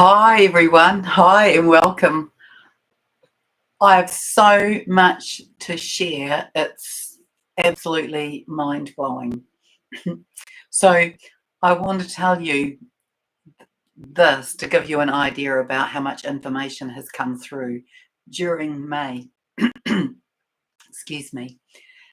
Hi everyone, hi and welcome. I have so much to share, it's absolutely mind-blowing. So I want to tell you this to give you an idea about how much information has come through during May. Excuse me.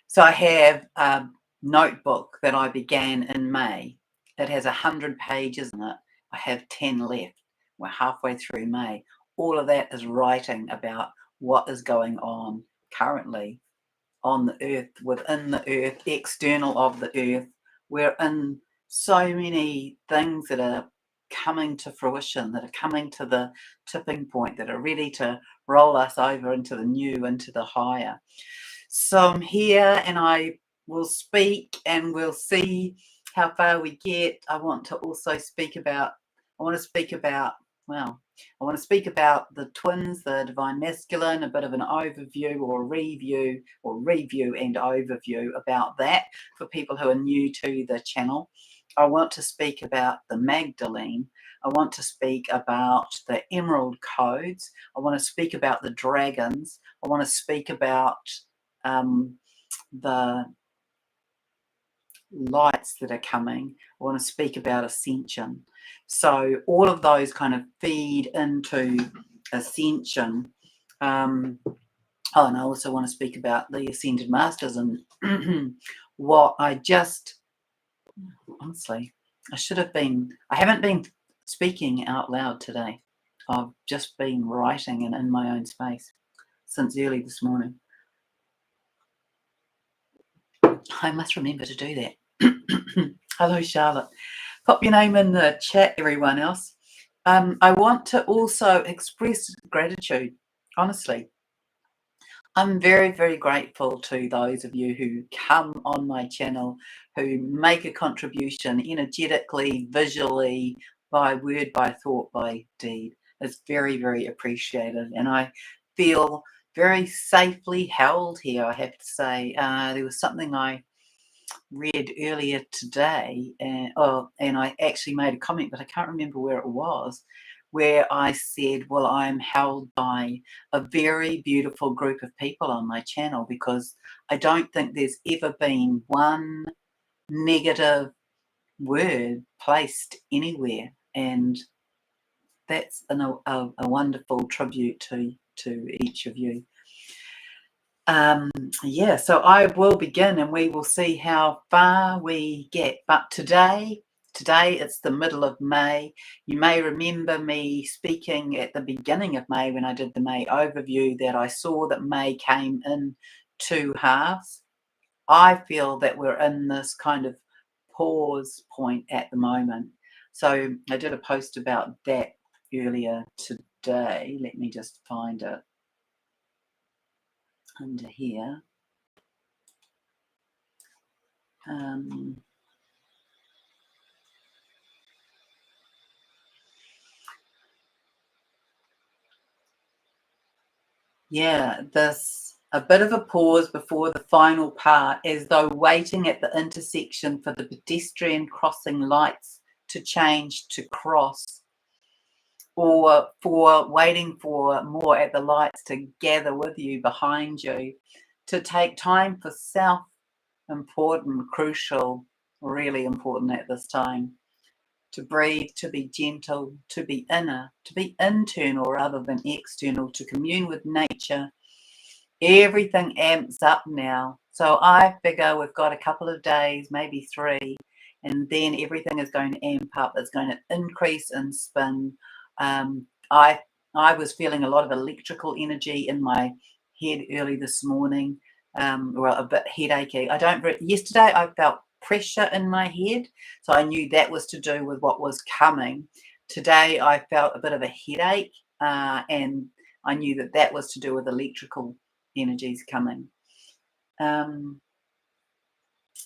So I have a notebook that I began in May. It has 100 pages in it. I have 10 left. We're halfway through May. All of that is writing about what is going on currently on the earth, within the earth, external of the earth. We're in so many things that are coming to fruition, that are coming to the tipping point, that are ready to roll us over into the new, into the higher. So I'm here and I will speak and we'll see how far we get. I want to speak about the twins, the divine masculine, a bit of an overview or review and overview about that for people who are new to the channel. I want to speak about the Magdalene. I want to speak about the emerald codes. I want to speak about the dragons. I want to speak about the lights that are coming. I want to speak about ascension. So all of those kind of feed into ascension. And I also want to speak about the ascended masters and honestly, I haven't been speaking out loud today. I've just been writing and in my own space since early this morning. I must remember to do that. Hello, Charlotte. Pop your name in the chat, everyone else. I want to also express gratitude, honestly. I'm very, very grateful to those of you who come on my channel, who make a contribution energetically, visually, by word, by thought, by deed. It's very, very appreciated. And I feel very safely held here, I have to say. There was something I read earlier today, and I actually made a comment, but I can't remember where it was, where I said, well, I'm held by a very beautiful group of people on my channel, because I don't think there's ever been one negative word placed anywhere, and that's a wonderful tribute to each of you. Yeah, so I will begin and we will see how far we get. But today it's the middle of May. You may remember me speaking at the beginning of May when I did the May overview that I saw that May came in two halves. I feel that we're in this kind of pause point at the moment. So I did a post about that earlier today. Let me just find it under here. Yeah, a bit of a pause before the final part, as though waiting at the intersection for the pedestrian crossing lights to change to cross, or for waiting for more at the lights to gather with you, behind you, to take time for self, important, crucial, really important at this time. To breathe, to be gentle, to be inner, to be internal rather than external, to commune with nature. Everything amps up now. So I figure we've got a couple of days, maybe 3, and then everything is going to amp up. It's going to increase in spin. I was feeling a lot of electrical energy in my head early this morning, or a bit headachy. Yesterday I felt pressure in my head, so I knew that was to do with what was coming. Today I felt a bit of a headache, and I knew that was to do with electrical energies coming.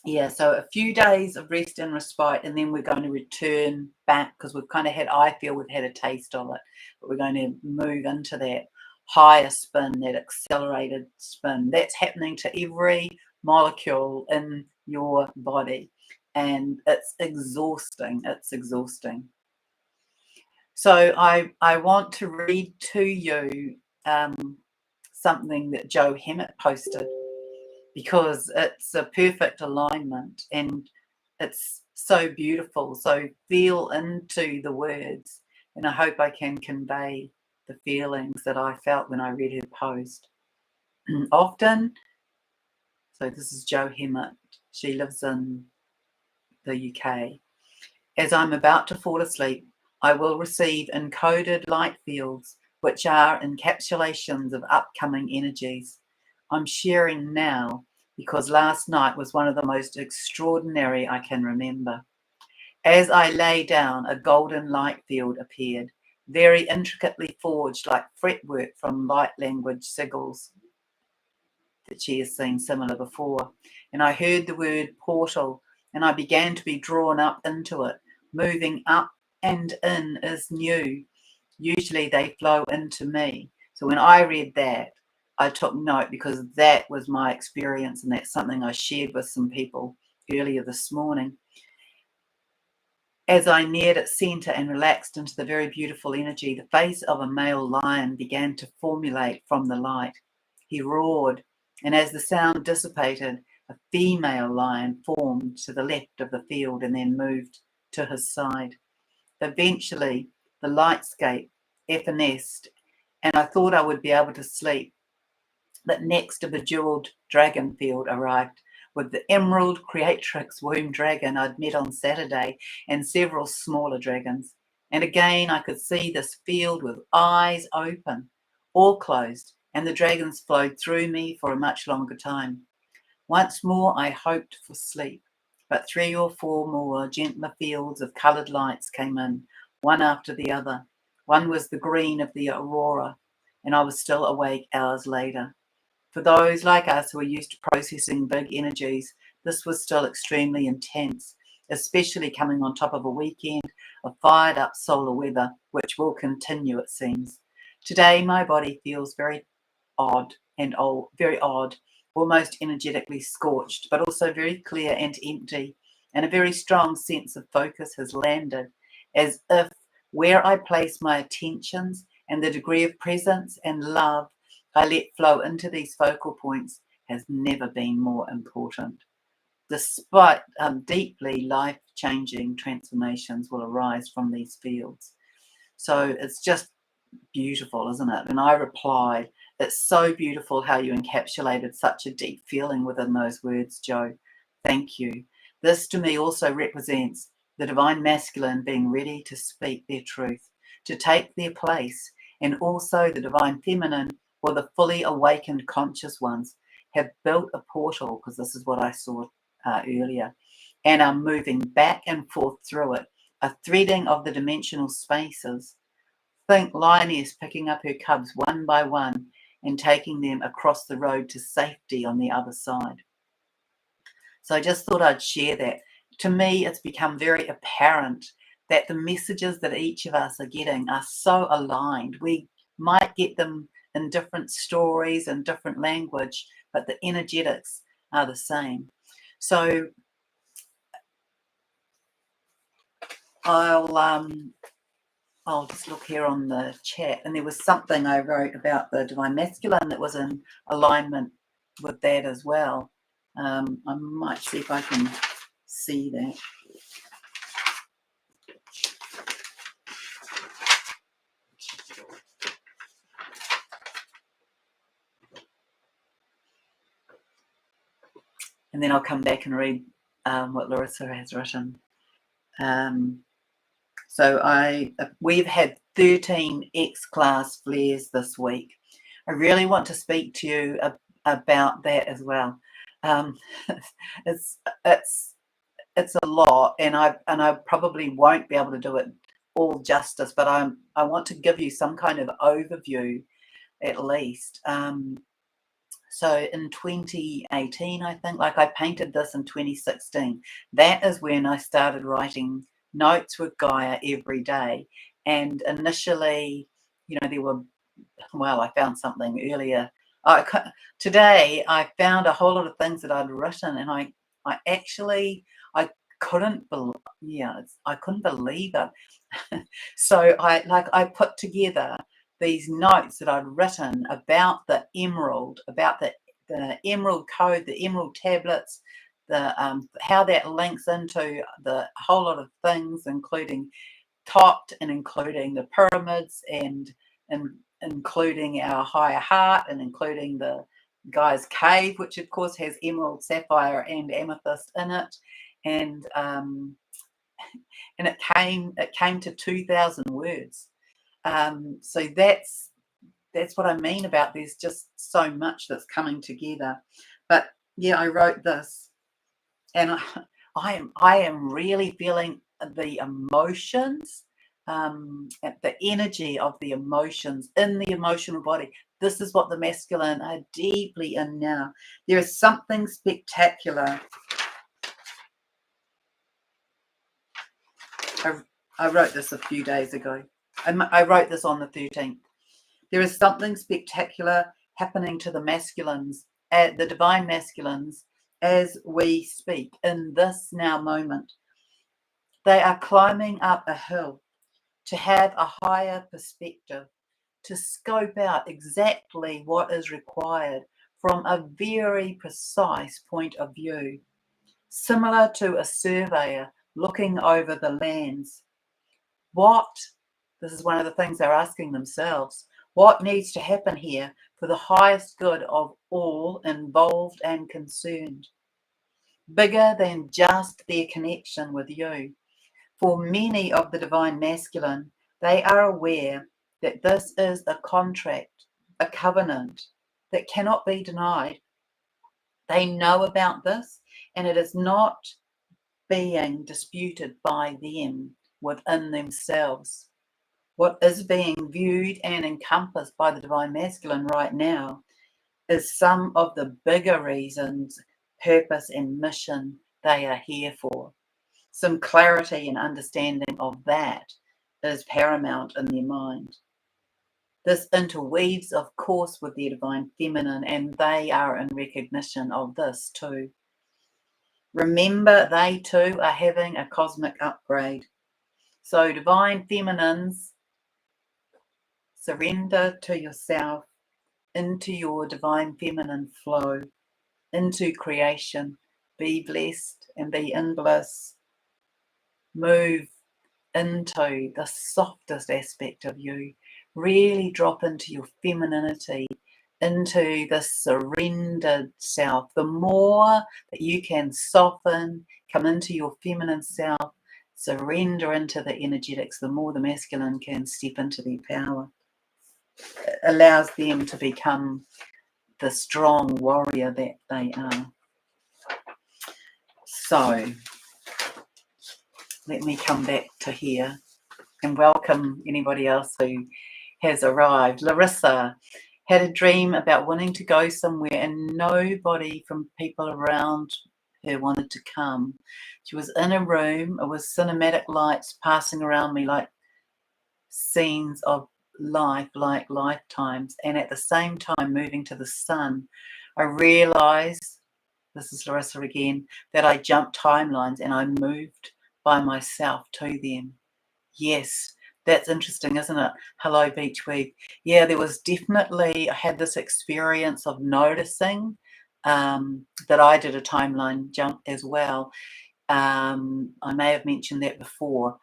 Yeah, so a few days of rest and respite, and then we're going to return back, because we've kind of I feel we've had a taste of it, but we're going to move into that higher spin, that accelerated spin. That's happening to every molecule in your body, and it's exhausting. It's exhausting. So I want to read to you something that Joe Hemmett posted, because it's a perfect alignment and it's so beautiful. So feel into the words, and I hope I can convey the feelings that I felt when I read her post. Often, so this is Joe Hemmett. She lives in the UK. As I'm about to fall asleep, I will receive encoded light fields, which are encapsulations of upcoming energies. I'm sharing now because last night was one of the most extraordinary I can remember. As I lay down, a golden light field appeared, very intricately forged like fretwork from light language sigils that she has seen similar before. And I heard the word portal, and I began to be drawn up into it. Moving up and in is new. Usually they flow into me. So when I read that, I took note, because that was my experience, and that's something I shared with some people earlier this morning. As I neared its centre and relaxed into the very beautiful energy, the face of a male lion began to formulate from the light. He roared, and as the sound dissipated, a female lion formed to the left of the field and then moved to his side. Eventually, the lightscape evanesced, and I thought I would be able to sleep. But next, a bejeweled dragon field arrived with the emerald creatrix womb dragon I'd met on Saturday and several smaller dragons. And again, I could see this field with eyes open, all closed, and the dragons flowed through me for a much longer time. Once more, I hoped for sleep, but 3 or 4 more gentler fields of coloured lights came in, one after the other. One was the green of the aurora, and I was still awake hours later. For those like us who are used to processing big energies, this was still extremely intense, especially coming on top of a weekend of fired up solar weather, which will continue, it seems. Today, my body feels very odd and old, very odd, almost energetically scorched, but also very clear and empty, and a very strong sense of focus has landed, as if where I place my attentions and the degree of presence and love I let flow into these focal points has never been more important. Despite deeply life-changing transformations will arise from these fields. So it's just beautiful, isn't it? And I replied, it's so beautiful how you encapsulated such a deep feeling within those words, Joe. Thank you. This to me also represents the divine masculine being ready to speak their truth, to take their place, and also the divine feminine, or the fully awakened conscious ones, have built a portal, because this is what I saw earlier, and are moving back and forth through it, a threading of the dimensional spaces. Think lioness picking up her cubs one by one and taking them across the road to safety on the other side. So I just thought I'd share that. To me, it's become very apparent that the messages that each of us are getting are so aligned. We might get them in different stories and different language, but the energetics are the same. So I'll just look here on the chat, and there was something I wrote about the divine masculine that was in alignment with that as well. I might see if I can see that. And then I'll come back and read what Larissa has written. So we've had 13 X-class flares this week. I really want to speak to you about that as well. It's a lot, and I probably won't be able to do it all justice, but I want to give you some kind of overview at least. So in 2018, I think, like I painted this in 2016. That is when I started writing notes with Gaia every day. And initially, I found something earlier. Today, I found a whole lot of things that I'd written, and I couldn't I couldn't believe it. So I put together these notes that I'd written about the emerald, about the emerald code, the emerald tablets, the how that links into the whole lot of things, including Tot and including the pyramids and including our higher heart and including the guy's cave, which of course has emerald, sapphire, and amethyst in it, and it came to 2,000 words. So that's what I mean about there's just so much that's coming together. But yeah, I wrote this, and I am really feeling the emotions, the energy of the emotions in the emotional body. This is what the masculine are deeply in now. There is something spectacular. I wrote this a few days ago. I wrote this on the 13th. There is something spectacular happening to the masculines, the divine masculines, as we speak in this now moment. They are climbing up a hill to have a higher perspective, to scope out exactly what is required from a very precise point of view, similar to a surveyor looking over the lands. This is one of the things they're asking themselves, what needs to happen here for the highest good of all involved and concerned? Bigger than just their connection with you. For many of the divine masculine, they are aware that this is a contract, a covenant that cannot be denied. They know about this, and it is not being disputed by them within themselves. What is being viewed and encompassed by the divine masculine right now is some of the bigger reasons, purpose, and mission they are here for. Some clarity and understanding of that is paramount in their mind. This interweaves, of course, with their divine feminine, and they are in recognition of this too. Remember, they too are having a cosmic upgrade. So, divine feminines, surrender to yourself, into your divine feminine flow, into creation. Be blessed and be in bliss. Move into the softest aspect of you. Really drop into your femininity, into the surrendered self. The more that you can soften, come into your feminine self, surrender into the energetics, the more the masculine can step into their power. It allows them to become the strong warrior that they are. So let me come back to here and welcome anybody else who has arrived. Larissa had a dream about wanting to go somewhere and nobody from people around her wanted to come. She was in a room. It was cinematic lights passing around me like scenes of life, like lifetimes, and at the same time moving to the sun. I realized, this is Larissa again, that I jumped timelines and I moved by myself to them. Yes, that's interesting, isn't it? Hello, Beachweed. Yeah, there was definitely, I had this experience of noticing that I did a timeline jump as well. I may have mentioned that before,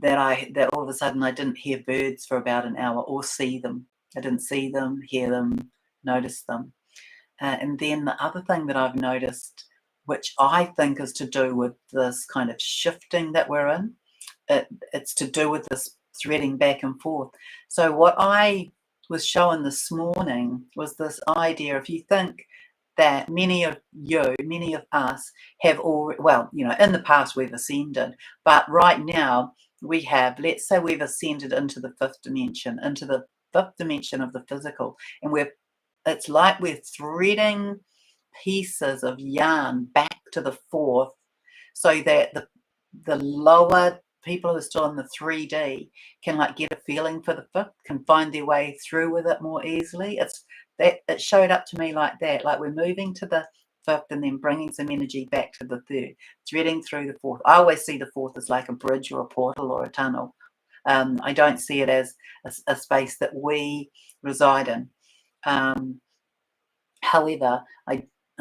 that all of a sudden I didn't hear birds for about an hour or see them. I didn't see them, hear them, notice them. And then the other thing that I've noticed, which I think is to do with this kind of shifting that we're in, it's to do with this threading back and forth. So what I was shown this morning was this idea, if you think that many of us have already, well, in the past we've ascended, but right now we have, let's say we've ascended into the fifth dimension of the physical, and it's like we're threading pieces of yarn back to the fourth, so that the lower people who are still in the 3D can get a feeling for the fifth, can find their way through with it more easily. It showed up to me like that, like we're moving to the fifth, and then bringing some energy back to the third, threading through the fourth. I always see the fourth as like a bridge or a portal or a tunnel. I don't see it as a space that we reside in. However,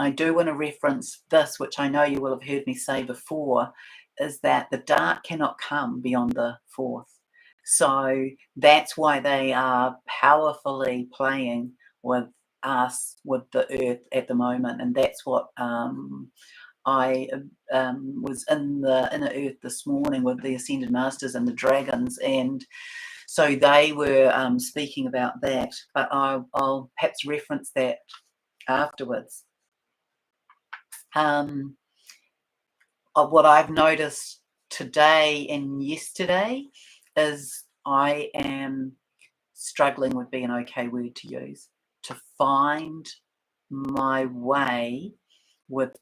I do want to reference this, which I know you will have heard me say before, is that the dark cannot come beyond the fourth. So that's why they are powerfully playing with us, with the earth at the moment. And that's what I was in the inner earth this morning with the Ascended Masters and the dragons. And so they were speaking about that, but I'll perhaps reference that afterwards. What I've noticed today and yesterday is I am struggling would be an okay word to use, to find my way with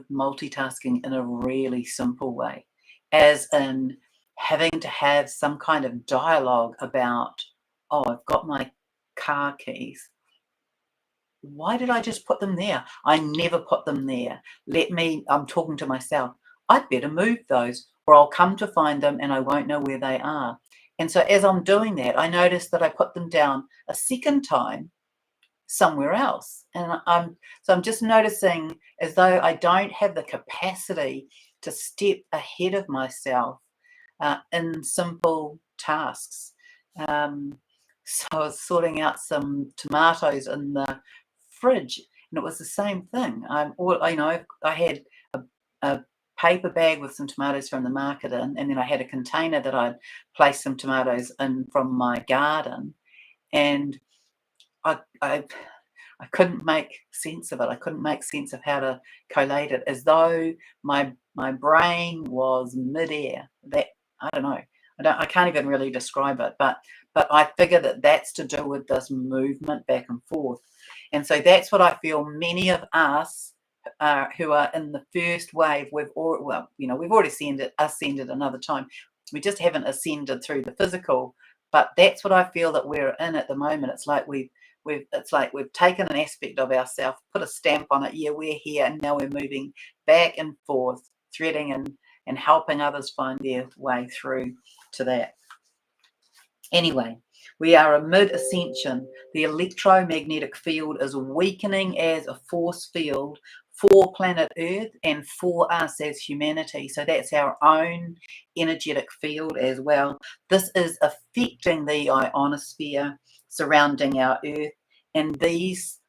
multitasking in a really simple way, as in having to have some kind of dialogue about, oh, I've got my car keys. Why did I just put them there? I never put them there. I'm talking to myself. I'd better move those or I'll come to find them and I won't know where they are. And so as I'm doing that, I noticed that I put them down a second time somewhere else. And I'm just noticing as though I don't have the capacity to step ahead of myself in simple tasks. So I was sorting out some tomatoes in the fridge, and it was the same thing. I had a paper bag with some tomatoes from the market in, and then I had a container that I'd placed some tomatoes in from my garden, and I couldn't make sense of it. I couldn't make sense of how to collate it, as though my brain was midair. That I don't know. I can't even really describe it, but I figure that that's to do with this movement back and forth. And so that's what I feel many of us who are in the first wave, we've already ascended another time. We just haven't ascended through the physical, but that's what I feel that we're in at the moment. It's like we've taken an aspect of ourselves, put a stamp on it. Yeah, we're here, and now we're moving back and forth, threading and helping others find their way through to that. Anyway, we are a mid-ascension. The electromagnetic field is weakening as a force field for planet Earth and for us as humanity. So that's our own energetic field as well. This is affecting the ionosphere surrounding our Earth, and these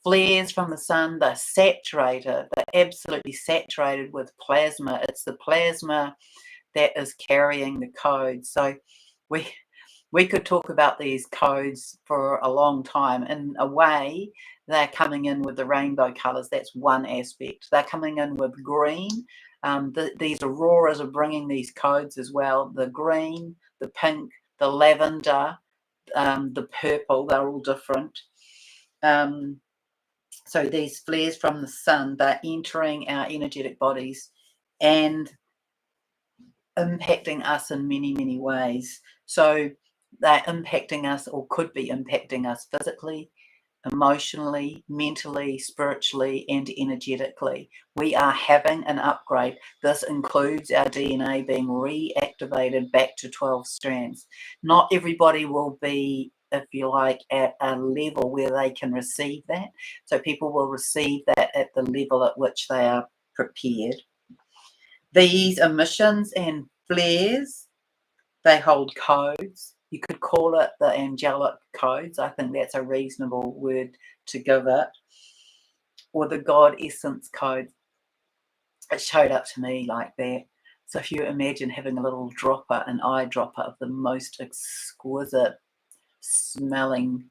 flares from the sun, they're absolutely saturated with plasma. It's the plasma that is carrying the code. So we could talk about these codes for a long time. In a way, they're coming in with the rainbow colours. That's one aspect. They're coming in with green. These auroras are bringing these codes as well. The green, the pink, the lavender, the purple, they're all different. So these flares from the sun, they're entering our energetic bodies and impacting us in many, many ways. So they're impacting us, or could be impacting us physically, emotionally, mentally, spiritually, and energetically. We are having an upgrade. This includes our DNA being reactivated back to 12 strands. Not everybody will be, if you like, at a level where they can receive that. So people will receive that at the level at which they are prepared. These emissions and flares, they hold codes. You could call it the angelic codes. I think that's a reasonable word to give it. Or the God essence code. It showed up to me like that. So if you imagine having a little dropper, an eyedropper of the most exquisite smelling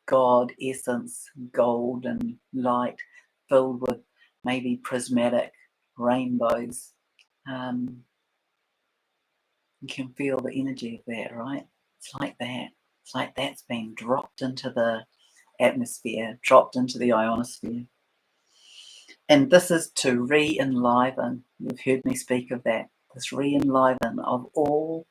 God essence, golden light, filled with maybe prismatic rainbows. You can feel the energy of that, right? It's like that. It's like that's been dropped into the atmosphere, dropped into the ionosphere. And this is to re-enliven. You've heard me speak of that. This re-enliven of all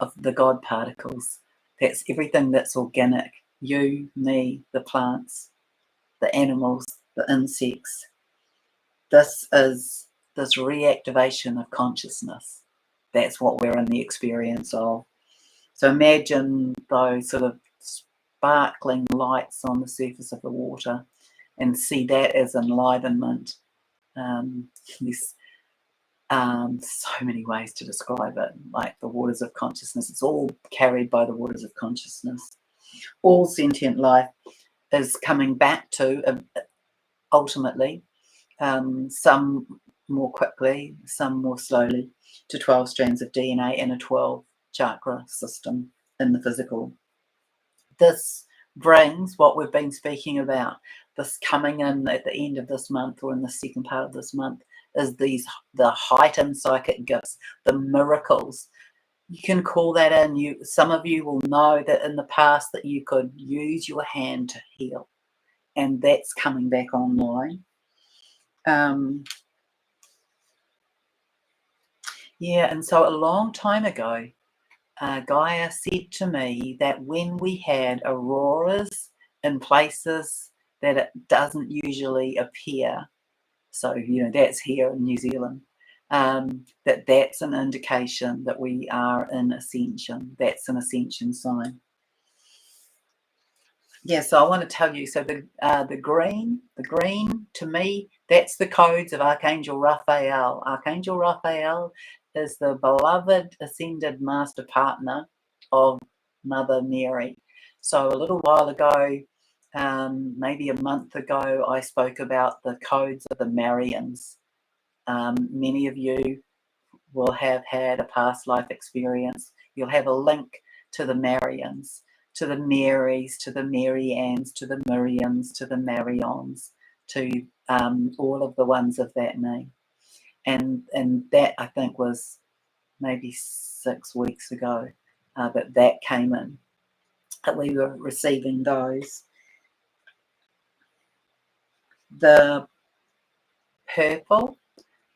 of the God particles. That's everything that's organic. You, me, the plants, the animals, the insects. This is this reactivation of consciousness. That's what we're in the experience of. So imagine those sort of sparkling lights on the surface of the water and see that as enlivenment. There's so many ways to describe it, like the waters of consciousness. It's all carried by the waters of consciousness. All sentient life is coming back to, ultimately, some more quickly, some more slowly, to 12 strands of DNA and a 12 chakra system in the physical. This brings what we've been speaking about, this coming in at the end of this month or in the second part of this month, is the heightened psychic gifts, the miracles. You can call that in. Some of you will know that in the past that you could use your hand to heal, and that's coming back online. Yeah, and so a long time ago, Gaia said to me that when we had auroras in places that it doesn't usually appear, so that's here in New Zealand, that's an indication that we are in ascension. That's an ascension sign. Yeah, so I want to tell you, so the green to me, that's the codes of Archangel Raphael. Archangel Raphael is the beloved ascended master partner of Mother Mary. So a little while ago, maybe a month ago, I spoke about the codes of the Marians. Many of you will have had a past life experience. You'll have a link to the Marians, to the Marys, to the Mariannes, to the Miriams, to the Marions, to all of the ones of that name. And that, I think, was maybe 6 weeks ago that came in, that we were receiving those. The purple,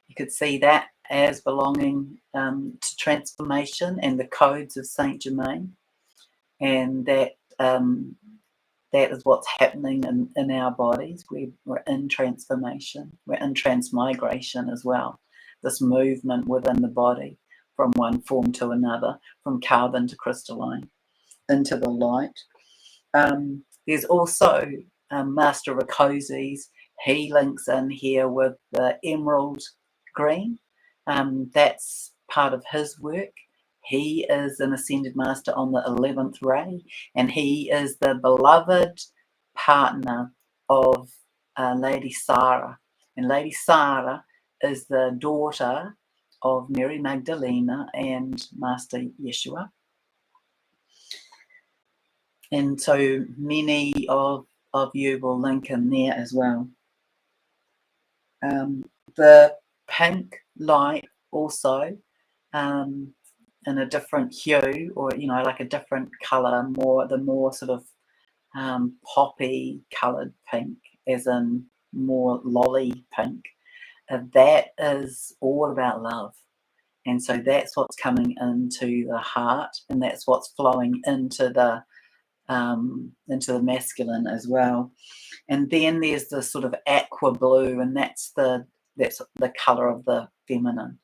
you could see that as belonging to transformation and the codes of Saint Germain, and that is what's happening in our bodies. We're in transformation. We're in transmigration as well. This movement within the body from one form to another, from carbon to crystalline, into the light. There's also Master Rakosi's. He links in here with the emerald green. That's part of his work. He is an ascended master on the 11th ray, and he is the beloved partner of Lady Sarah. And Lady Sarah is the daughter of Mary Magdalena and Master Yeshua. And so many of you will link in there as well. The pink light also, in a different hue, or like a different color, the more sort of poppy colored pink, as in more lolly pink, that is all about love. And so that's what's coming into the heart, and that's what's flowing into the masculine as well. And then there's the sort of aqua blue, and that's the color of the feminine.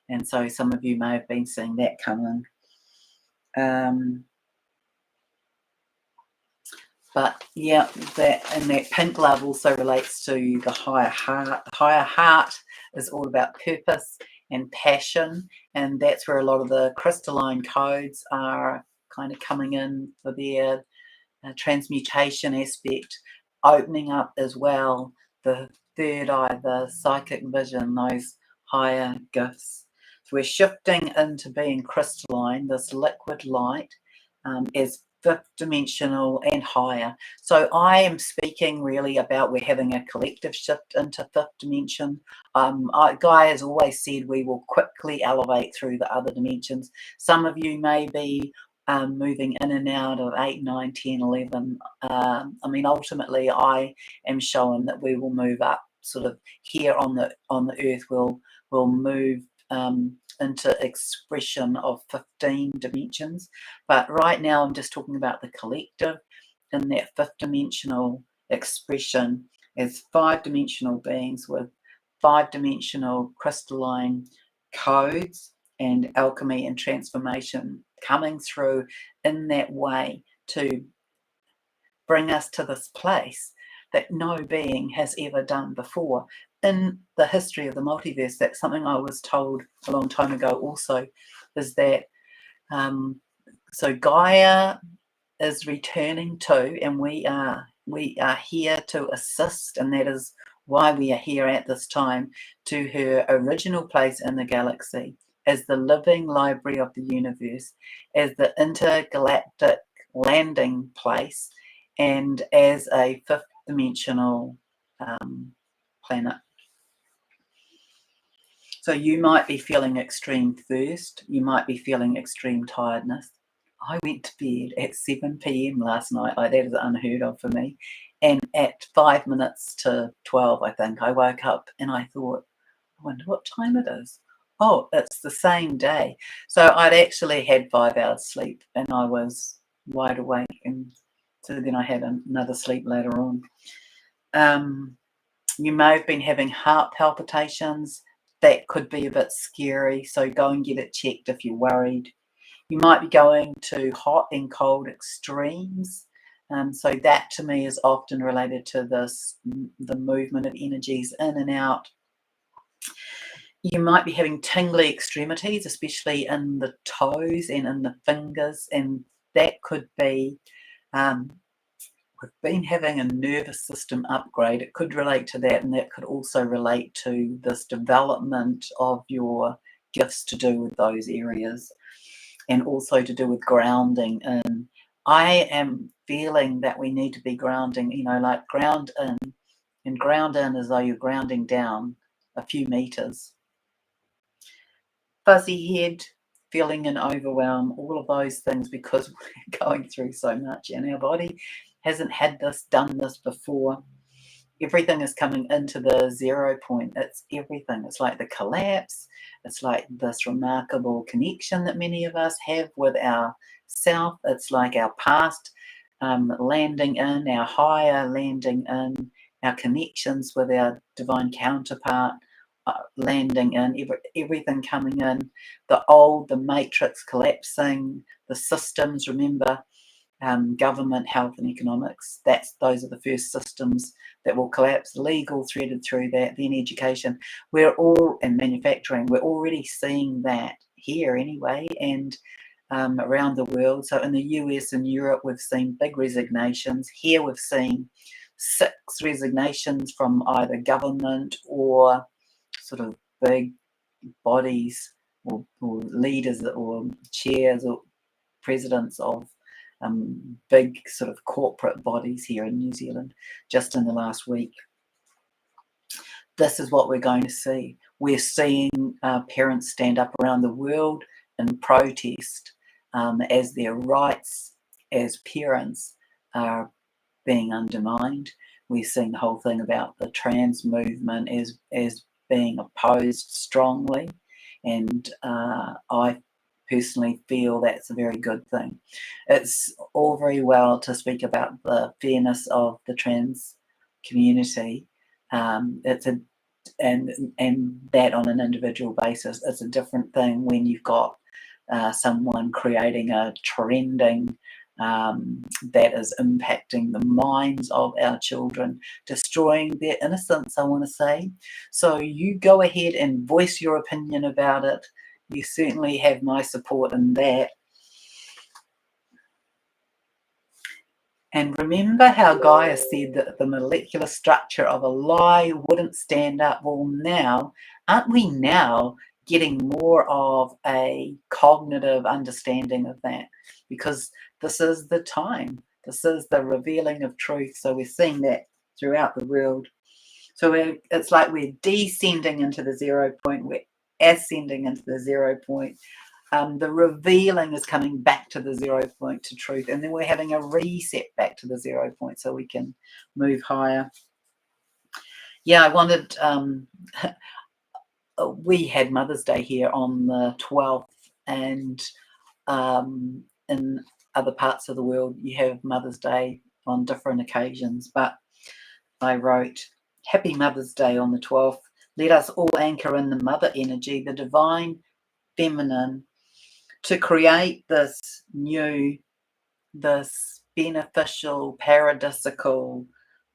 And so some of you may have been seeing that come in. But yeah, that pink love also relates to the higher heart. The higher heart is all about purpose and passion, and that's where a lot of the crystalline codes are kind of coming in for their transmutation aspect, opening up as well the third eye, the psychic vision, those higher gifts. So we're shifting into being crystalline, this liquid light, as fifth dimensional and higher. So I am speaking really about we're having a collective shift into fifth dimension. Guy has always said we will quickly elevate through the other dimensions. Some of you may be moving in and out of 8, 9, 10, 11. I mean, ultimately, I am showing that we will move up, sort of here on the earth. We'll move into expression of 15 dimensions. But right now, I'm just talking about the collective in that fifth dimensional expression. as 5-dimensional beings with 5-dimensional crystalline codes and alchemy and transformation coming through in that way to bring us to this place that no being has ever done before in the history of the multiverse. That's something I was told a long time ago also, is that so Gaia is returning to, and we are here to assist, and that is why we are here at this time, to her original place in the galaxy as the living library of the universe, as the intergalactic landing place, and as a 5th-dimensional planet. So you might be feeling extreme thirst, you might be feeling extreme tiredness. I went to bed at 7 p.m. last night. Like, that is unheard of for me. And at 5 minutes to 12, I think, I woke up and I thought, I wonder what time it is. Oh, it's the same day. So I'd actually had 5 hours sleep and I was wide awake. And so then I had another sleep later on. You may have been having heart palpitations. That could be a bit scary. So go and get it checked if you're worried. You might be going to hot and cold extremes. So that to me is often related to the movement of energies in and out. You might be having tingly extremities, especially in the toes and in the fingers. And that could be, we've been having a nervous system upgrade. It could relate to that. And that could also relate to this development of your gifts to do with those areas. And also to do with grounding in. I am feeling that we need to be grounding, like ground in. And ground in as though you're grounding down a few meters. Fuzzy head, feeling an overwhelm, all of those things, because we're going through so much and our body hasn't done this before. Everything is coming into the 0 point. It's everything. It's like the collapse. It's like this remarkable connection that many of us have with our self. It's like our past landing in, our higher landing in, our connections with our divine counterpart landing in, everything coming in. The matrix collapsing, the systems, remember, government, health and economics. Those are the first systems that will collapse. Legal threaded through that, then education. And manufacturing. We're already seeing that here anyway, and around the world. So in the US and Europe, we've seen big resignations. Here we've seen 6 resignations from either government or sort of big bodies or leaders or chairs or presidents of big sort of corporate bodies here in New Zealand just in the last week. This is what we're going to see. We're seeing parents stand up around the world and protest as their rights as parents are being undermined. We're seeing the whole thing about the trans movement as being opposed strongly, and I personally feel that's a very good thing. It's all very well to speak about the fairness of the trans community. And that on an individual basis. It's a different thing when you've got someone creating a trending that is impacting the minds of our children, destroying their innocence, I want to say. So you go ahead and voice your opinion about it. You certainly have my support in that. And remember how Gaia said that the molecular structure of a lie wouldn't stand up? Well, now, aren't we now getting more of a cognitive understanding of that? Because this is the time. This is the revealing of truth. So we're seeing that throughout the world. So it's like we're descending into the 0 point. We're ascending into the 0 point. The revealing is coming back to the 0 point, to truth, and then we're having a reset back to the 0 point so we can move higher. Yeah, I wanted, we had Mother's Day here on the 12th, and in other parts of the world you have Mother's Day on different occasions, but I wrote, Happy Mother's Day on the 12th. Let us all anchor in the mother energy, the divine feminine, to create this new, this beneficial, paradisical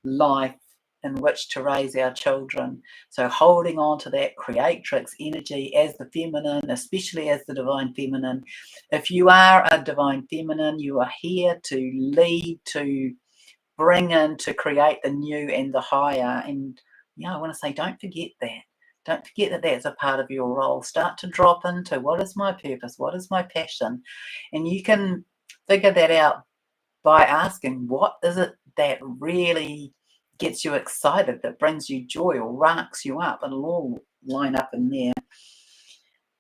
life in which to raise our children. So holding on to that creatrix energy as the feminine, especially as the divine feminine. If you are a divine feminine, you are here to lead, to bring in, to create the new and the higher. And yeah, I want to say, don't forget that. Don't forget that that's a part of your role. Start to drop into, what is my purpose? What is my passion? And you can figure that out by asking, what is it that really gets you excited, that brings you joy or rocks you up? It'll all line up in there.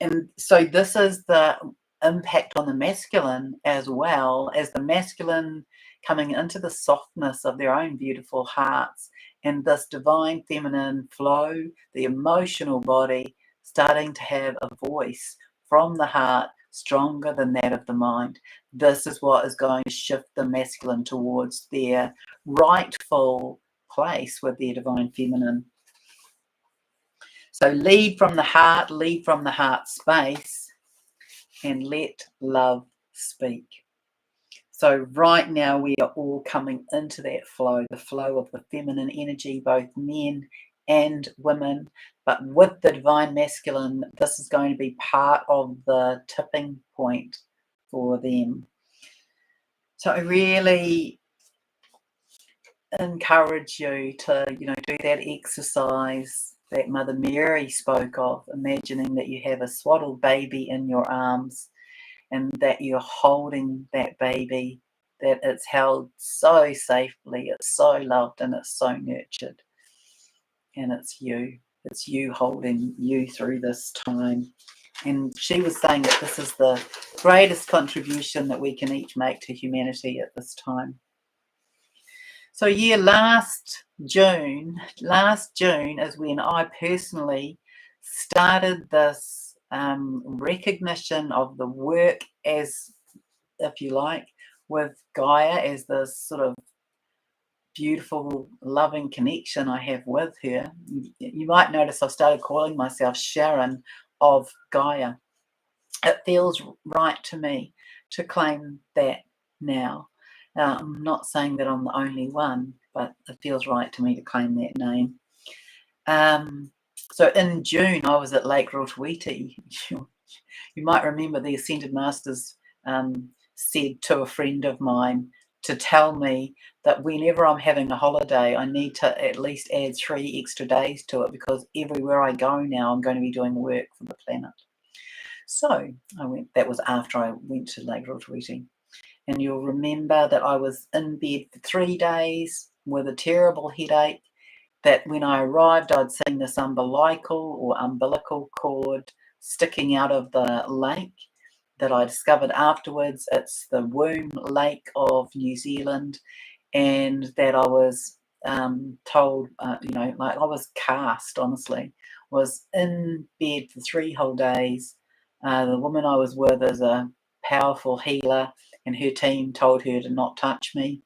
And so this is the impact on the masculine, as well as the masculine coming into the softness of their own beautiful hearts, and this divine feminine flow, the emotional body starting to have a voice from the heart stronger than that of the mind. This is what is going to shift the masculine towards their rightful place with their divine feminine. So lead from the heart space, and let love speak. So right now we are all coming into that flow, the flow of the feminine energy, both men and women. But with the divine masculine, this is going to be part of the tipping point for them. So I really encourage you to, do that exercise that Mother Mary spoke of, imagining that you have a swaddled baby in your arms and that you're holding that baby, that it's held so safely, it's so loved, and it's so nurtured. And it's you holding you through this time. And she was saying that this is the greatest contribution that we can each make to humanity at this time. So yeah, last June is when I personally started this recognition of the work, as, if you like, with Gaia, as this sort of beautiful, loving connection I have with her. You might notice I've started calling myself Sharon of Gaia. It feels right to me to claim that now. I'm not saying that I'm the only one, but it feels right to me to claim that name. So in June, I was at Lake Rotoiti. You might remember the Ascended Masters said to a friend of mine to tell me that whenever I'm having a holiday, I need to at least add 3 extra days to it, because everywhere I go now, I'm going to be doing work for the planet. So I went. That was after I went to Lake Rotoiti. And you'll remember that I was in bed for 3 days with a terrible headache, that when I arrived, I'd seen this umbilical cord sticking out of the lake that I discovered afterwards. It's the Womb Lake of New Zealand, and that I was told, like I was cast, honestly. Was in bed for 3 whole days. The woman I was with is a powerful healer, and her team told her to not touch me.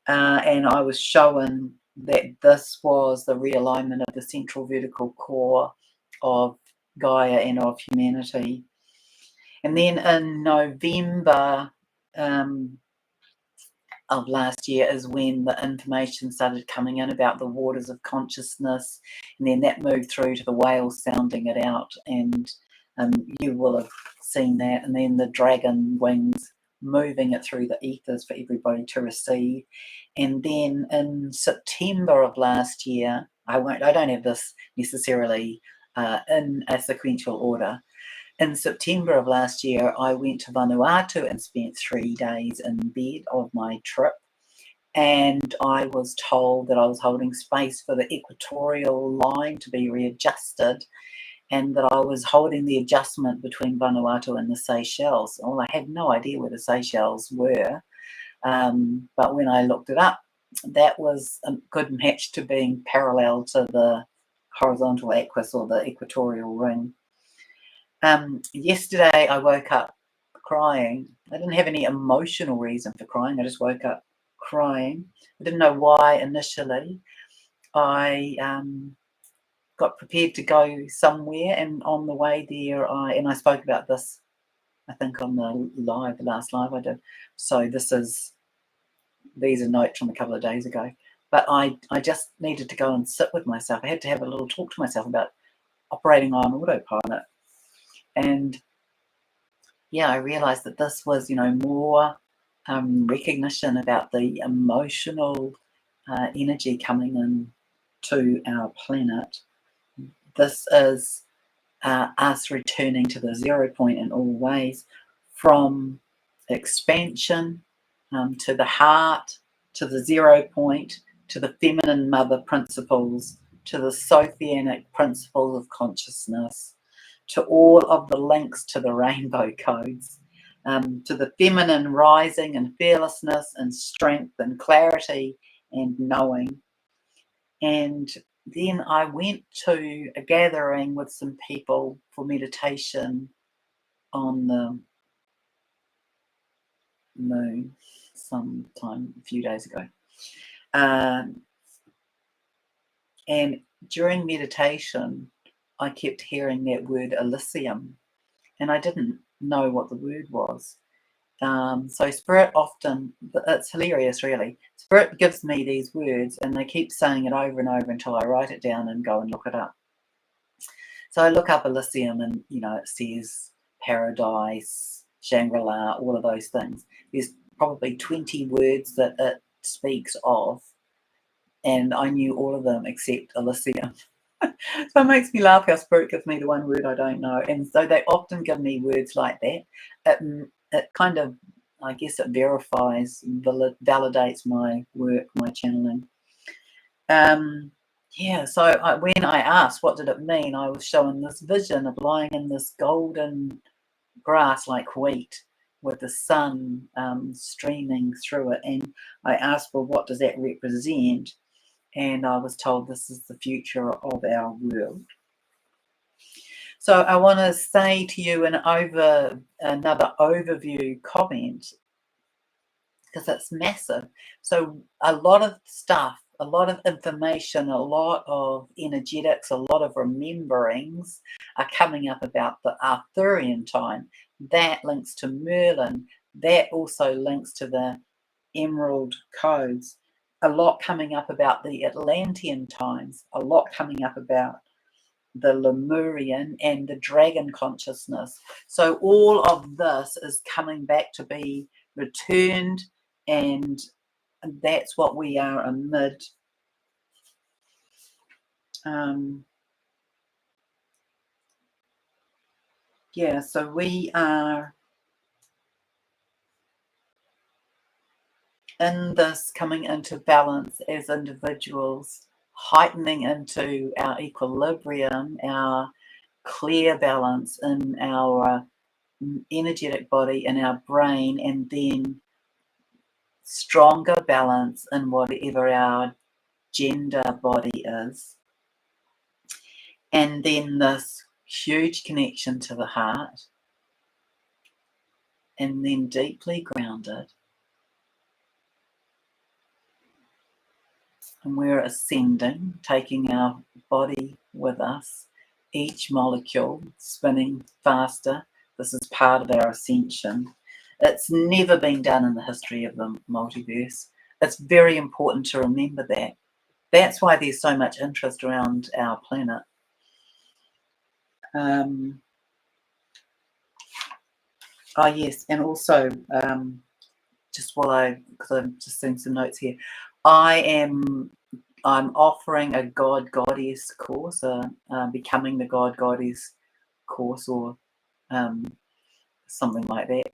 And I was shown that this was the realignment of the central vertical core of Gaia and of humanity. And then in November of last year is when the information started coming in about the waters of consciousness, and then that moved through to the whales sounding it out, and you will have seen that, and then the dragon wings moving it through the ethers for everybody to receive. And then in September of last year, I don't have this necessarily in a sequential order. In September of last year, I went to Vanuatu and spent 3 days in bed of my trip. And I was told that I was holding space for the equatorial line to be readjusted, and that I was holding the adjustment between Vanuatu and the Seychelles. Well, I had no idea where the Seychelles were. But when I looked it up, that was a good match to being parallel to the horizontal axis, or the equatorial ring. Yesterday I woke up crying. I didn't have any emotional reason for crying. I just woke up crying. I didn't know why initially. I got prepared to go somewhere, and on the way there, I spoke about this, I think, on the last live I did. So these are notes from a couple of days ago. But I just needed to go and sit with myself. I had to have a little talk to myself about operating on autopilot. And yeah, I realized that this was, more recognition about the emotional energy coming in to our planet. This is us returning to the 0 point in all ways, from expansion to the heart, to the 0 point, to the feminine mother principles, to the Sophianic principles of consciousness, to all of the links to the rainbow codes, to the feminine rising and fearlessness and strength and clarity and knowing. And then I went to a gathering with some people for meditation on the moon sometime a few days ago. And during meditation, I kept hearing that word Elysium, and I didn't know what the word was. So Spirit often, it's hilarious really, Spirit gives me these words and they keep saying it over and over until I write it down and go and look it up. So I look up Elysium and, it says paradise, Shangri-La, all of those things. There's probably 20 words that it speaks of, and I knew all of them except Elysium. So it makes me laugh how Spirit gives me the one word I don't know. And so they often give me words like that. It kind of, I guess it verifies, validates my work, my channeling. So when I asked what did it mean, I was shown this vision of lying in this golden grass like wheat with the sun streaming through it. And I asked, well, what does that represent? And I was told this is the future of our world. So I want to say to you another overview comment, because it's massive. So a lot of stuff, a lot of information, a lot of energetics, a lot of rememberings are coming up about the Arthurian time. That links to Merlin. That also links to the Emerald Codes. A lot coming up about the Atlantean times. A lot coming up about the Lemurian and the dragon consciousness. So all of this is coming back to be returned, and that's what we are amid. So we are in this coming into balance as individuals, heightening into our equilibrium, our clear balance in our energetic body, in our brain, and then stronger balance in whatever our gender body is. And then this huge connection to the heart, and then deeply grounded. And we're ascending, taking our body with us, each molecule spinning faster. This is part of our ascension. It's never been done in the history of the multiverse. It's very important to remember that. That's why there's so much interest around our planet. Oh yes, and also because I'm just seeing some notes here, I'm offering a God Goddess course, becoming the God Goddess course, or something like that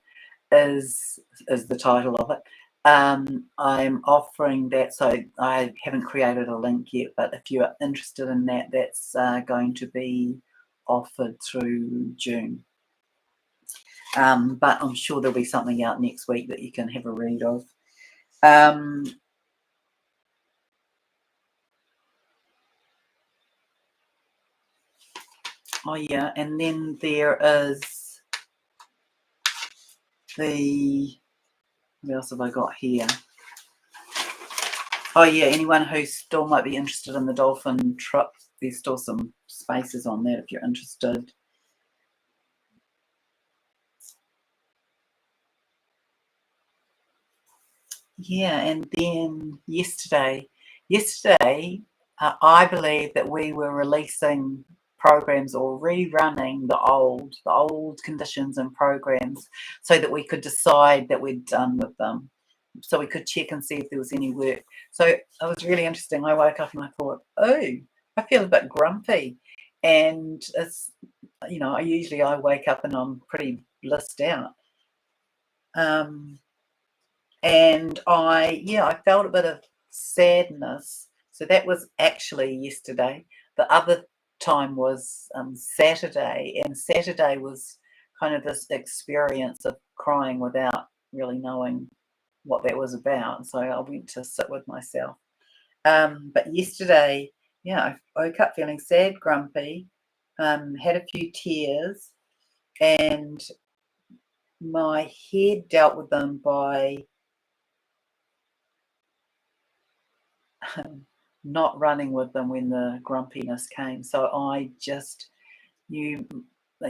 is the title of it. I'm offering that, so I haven't created a link yet, but if you are interested in that, that's going to be offered through June. But I'm sure there'll be something out next week that you can have a read of. Oh yeah, and then there is what else have I got here? Oh yeah, anyone who still might be interested in the dolphin trip, there's still some spaces on that if you're interested. Yeah, and then yesterday, I believe that we were releasing programs or rerunning the old conditions and programs so that we could decide that we're done with them. So we could check and see if there was any work. So it was really interesting. I woke up and I thought, oh, I feel a bit grumpy. And it's, I wake up and I'm pretty blissed out. Um, and I felt a bit of sadness. So that was actually yesterday. The other time was Saturday, and Saturday was kind of this experience of crying without really knowing what that was about. So I went to sit with myself. But yesterday, yeah, I woke up feeling sad, grumpy, had a few tears, and my head dealt with them by not running with them when the grumpiness came. So I just you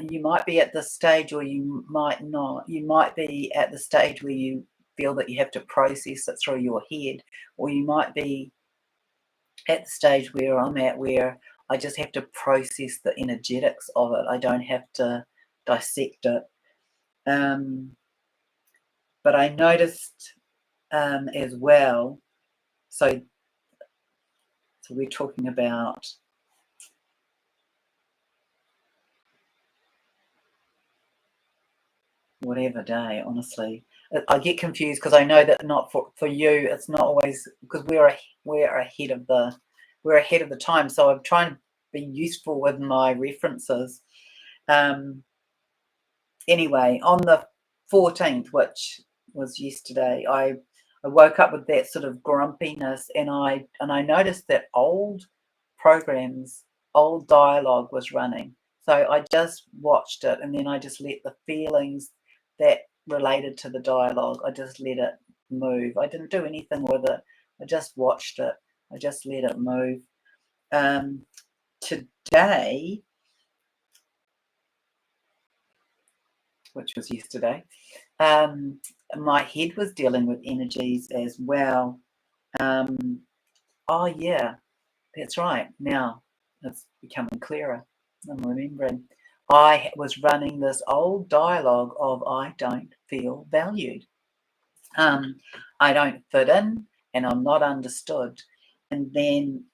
you might be at this stage or you might not. You might be at the stage where you feel that you have to process it through your head, or you might be at the stage where I'm at where I just have to process the energetics of it. I don't have to dissect it. Um, but I noticed as well. So, so we're talking about whatever day, honestly. I get confused because I know that not for you, it's not always because we're ahead of the time. So I'm trying to be useful with my references. Um, anyway, on the 14th, which was yesterday, I woke up with that sort of grumpiness, and I noticed that programs, old dialogue was running. So I just watched it, and then I just let the feelings that related to the dialogue, I just let it move. I didn't do anything with it. I just watched it. I just let it move. Um, today, which was yesterday, Um, my head was dealing with energies as well. Um, oh, yeah, that's right. Now it's becoming clearer. I'm remembering. I was running this old dialogue of I don't feel valued. Um, I don't fit in and I'm not understood. And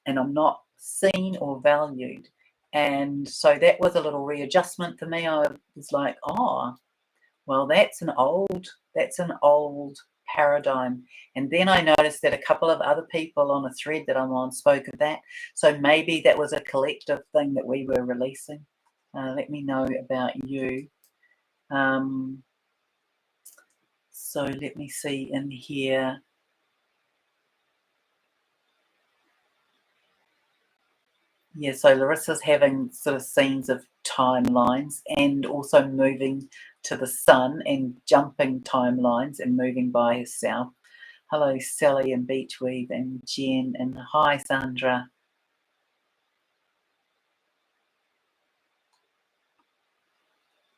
I'm not seen or valued. And so that was a little readjustment for me. I was like, oh, well, that's an old paradigm. And then I noticed that a couple of other people on a thread that I'm on spoke of that. So maybe that was a collective thing that we were releasing. Let me know about you. Um, so let me see in here. Yeah, so Larissa's having sort of scenes of timelines and also moving to the sun and jumping timelines and moving by herself. Hello, Sally and Beachweave and Jen, and hi, Sandra.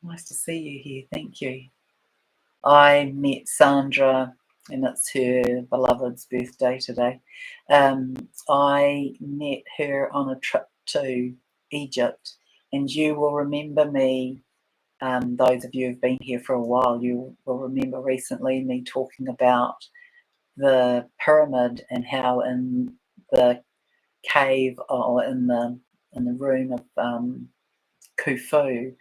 Nice to see you here. Thank you. I met Sandra, and it's her beloved's birthday today. I met her on a trip to Egypt, and you will remember me. Those of you who've been here for a while, you will remember recently me talking about the pyramid and how in the cave or in the room of Khufu,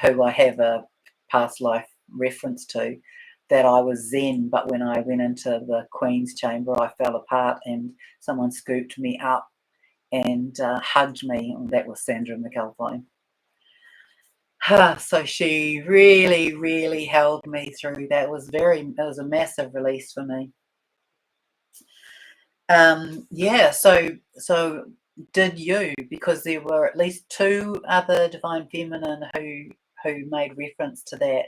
who I have a past life reference to, that I was Zen, but when I went into the Queen's chamber, I fell apart and someone scooped me up and hugged me. And that was Sandra McAlpine. So she really, really held me through. It was a massive release for me. Yeah, so did you, because there were at least two other divine feminine who made reference to that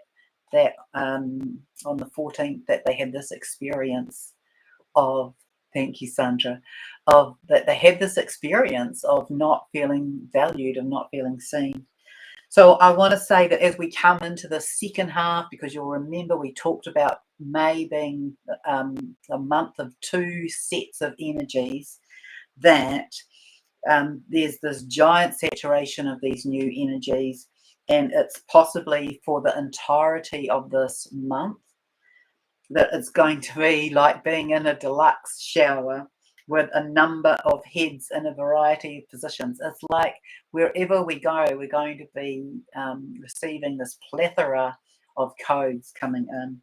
on the 14th that they had this experience of Thank you, Sandra. Of that they have this experience of not feeling valued and not feeling seen. So I want to say that as we come into the second half, because you'll remember we talked about May being a month of two sets of energies, that there's this giant saturation of these new energies, and it's possibly for the entirety of this month that it's going to be like being in a deluxe shower with a number of heads in a variety of positions. It's like wherever we go, we're going to be receiving this plethora of codes coming in.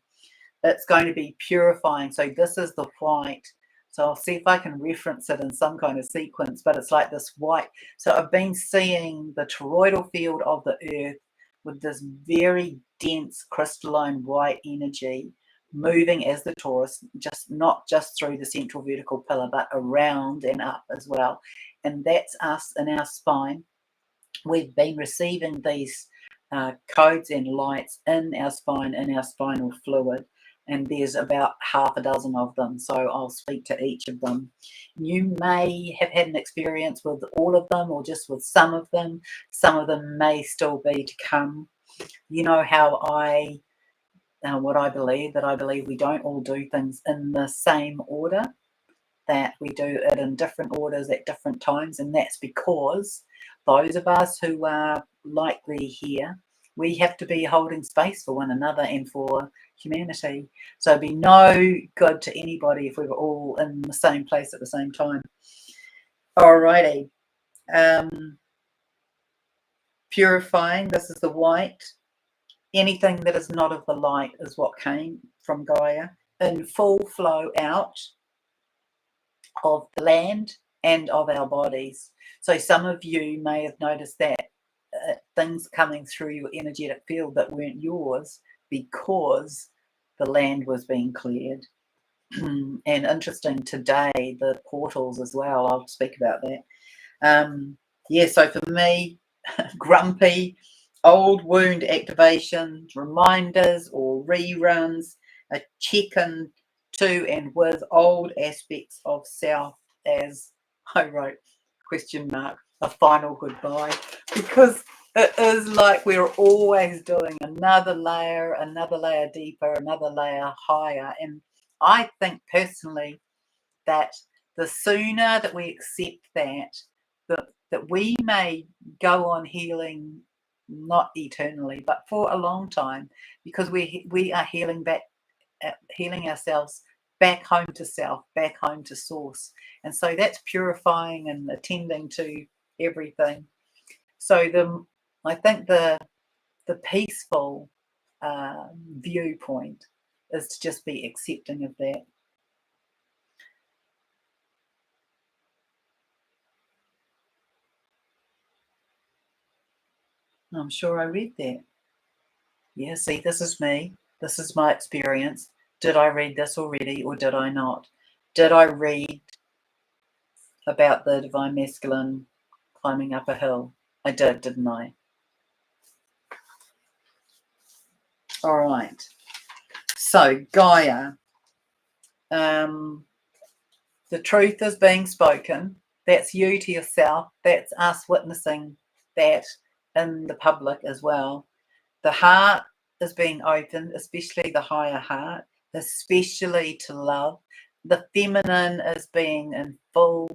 It's going to be purifying. So this is the white. So I'll see if I can reference it in some kind of sequence, but it's like this white. So I've been seeing the toroidal field of the earth with this very dense crystalline white energy moving as the torus, just not just through the central vertical pillar, but around and up as well. And that's us in our spine. We've been receiving these codes and lights in our spine, in our spinal fluid, and there's about half a dozen of them. So I'll speak to each of them. You may have had an experience with all of them or just with some of them. Some of them may still be to come. You know how what I believe, that I believe we don't all do things in the same order, that we do it in different orders at different times, and that's because those of us who are likely here, we have to be holding space for one another and for humanity. So it'd be no good to anybody if we were all in the same place at the same time. Alrighty. Purifying, this is the white. Anything that is not of the light is what came from Gaia in full flow out of the land and of our bodies. So some of you may have noticed that things coming through your energetic field that weren't yours because the land was being cleared. And interesting today, the portals as well. I'll speak about that. Yeah, so for me, grumpy, old wound activations, reminders or reruns, a check-in to and with old aspects of self, as I wrote, question mark, a final goodbye, because it is like we're always doing another layer deeper, another layer higher. And I think personally that the sooner that we accept that we may go on healing, not eternally, but for a long time, because we are healing ourselves back home to self, back home to source. And so that's purifying and attending to everything. So I think the peaceful viewpoint is to just be accepting of that. I'm sure I read that. Yeah, see, this is me. This is my experience. Did I read this already or did I not? Did I read about the divine masculine climbing up a hill? I did, didn't I? All right. So, Gaia, the truth is being spoken. That's you to yourself. That's us witnessing that in the public as well. The heart is being opened, especially the higher heart, especially to love. The feminine is being in full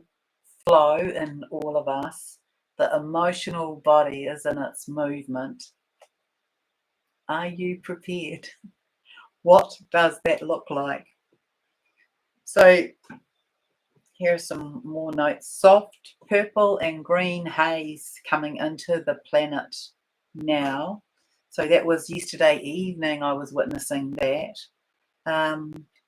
flow in all of us. The emotional body is in its movement. Are you prepared? What does that look like? So here are some more notes. Soft purple and green haze coming into the planet now. So that was yesterday evening, I was witnessing that.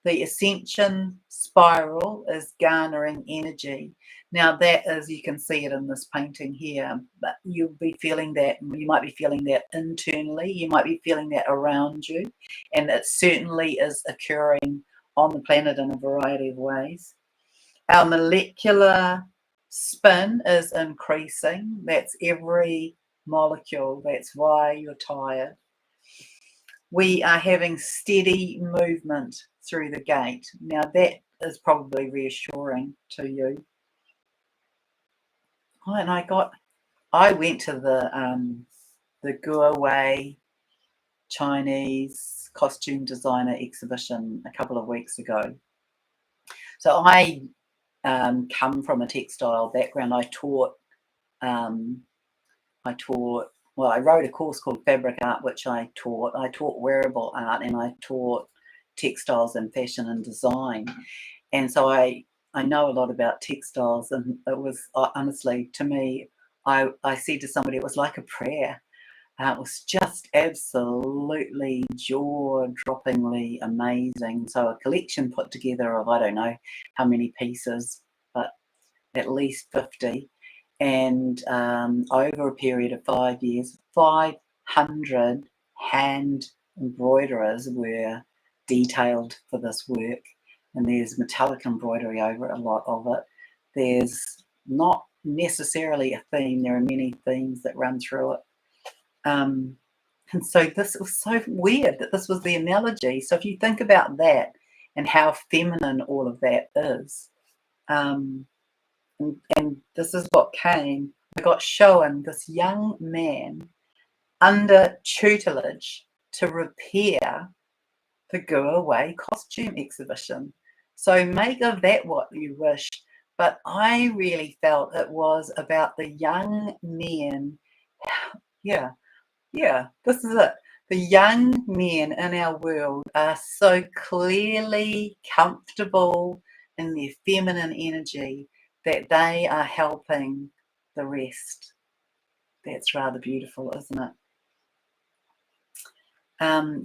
The ascension spiral is garnering energy. Now that is, you can see it in this painting here, but you'll be feeling that, you might be feeling that internally, you might be feeling that around you, and it certainly is occurring on the planet in a variety of ways. Our molecular spin is increasing. That's every molecule. That's why you're tired. We are having steady movement through the gate. Now that is probably reassuring to you. Oh, and I went to the Guowei Chinese costume designer exhibition a couple of weeks ago. So I come from a textile background. Well, I wrote a course called Fabric Art, which I taught. I taught wearable art, and I taught textiles and fashion and design. And so I know a lot about textiles, and it was honestly, to me, I said to somebody, it was like a prayer. It was just absolutely jaw-droppingly amazing. So a collection put together of, I don't know how many pieces, but at least 50. And over a period of 5 years, 500 hand embroiderers were detailed for this work. And there's metallic embroidery over a lot of it. There's not necessarily a theme. There are many themes that run through it. And so this was so weird that this was the analogy. So if you think about that and how feminine all of that is, and this is what came, I got shown this young man under tutelage to repair the Guowei costume exhibition. So make of that what you wish. But I really felt it was about the young men. Yeah, this is it. The young men in our world are so clearly comfortable in their feminine energy that they are helping the rest. That's rather beautiful, isn't it?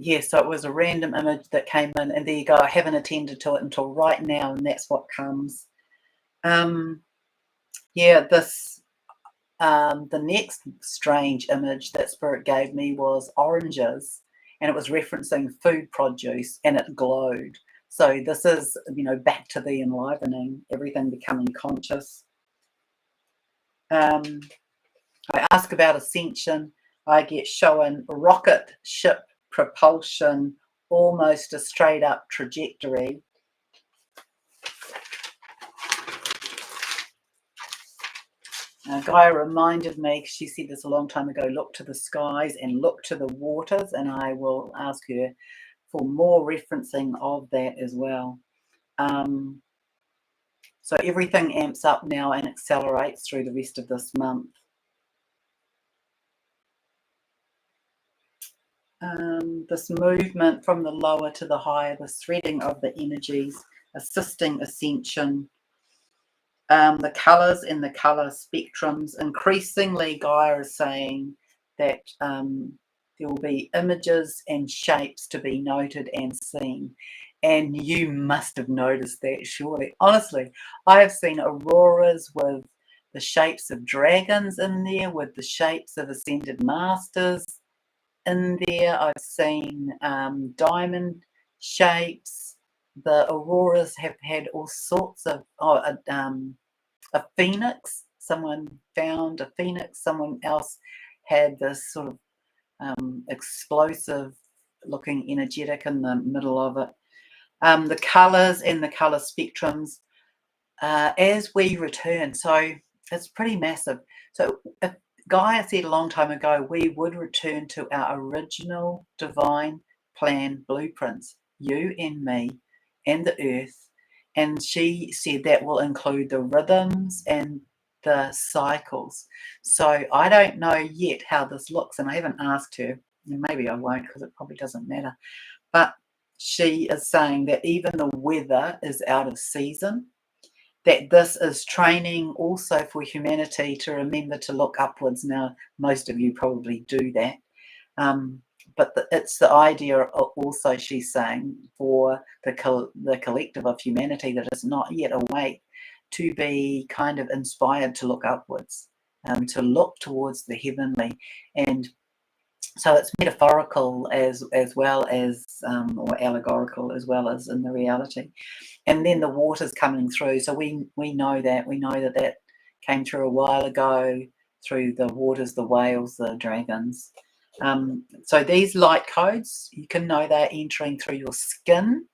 Yeah, so it was a random image that came in, and there you go. I haven't attended to it until right now, and that's what comes. Yeah, the next strange image that Spirit gave me was oranges, and it was referencing food produce, and it glowed. So this is, back to the enlivening, everything becoming conscious. I ask about ascension. I get shown rocket ship propulsion, almost a straight up trajectory. Gaia reminded me, she said this a long time ago, look to the skies and look to the waters, and I will ask her for more referencing of that as well. So everything amps up now and accelerates through the rest of this month. This movement from the lower to the higher, the threading of the energies, assisting ascension. The colours and the colour spectrums. Increasingly, Gaia is saying that there will be images and shapes to be noted and seen. And you must have noticed that, surely. Honestly, I have seen auroras with the shapes of dragons in there, with the shapes of ascended masters in there. I've seen diamond shapes. The auroras have had all sorts of, a phoenix. Someone found a phoenix. Someone else had this sort of explosive looking energetic in the middle of it. The colours and the colour spectrums as we return. So it's pretty massive. So if Gaia said a long time ago, we would return to our original divine plan blueprints, you and me and the earth. And she said that will include the rhythms and the cycles. So I don't know yet how this looks, and I haven't asked her, and maybe I won't because it probably doesn't matter. But she is saying that even the weather is out of season, that this is training also for humanity to remember to look upwards. Now, most of you probably do that. But it's the idea also, she's saying, for the collective of humanity that is not yet awake to be kind of inspired to look upwards, to look towards the heavenly. And so it's metaphorical as well as, or allegorical as well as in the reality. And then the water's coming through. So we know that. We know that came through a while ago through the waters, the whales, the dragons. So these light codes, you can know they're entering through your skin,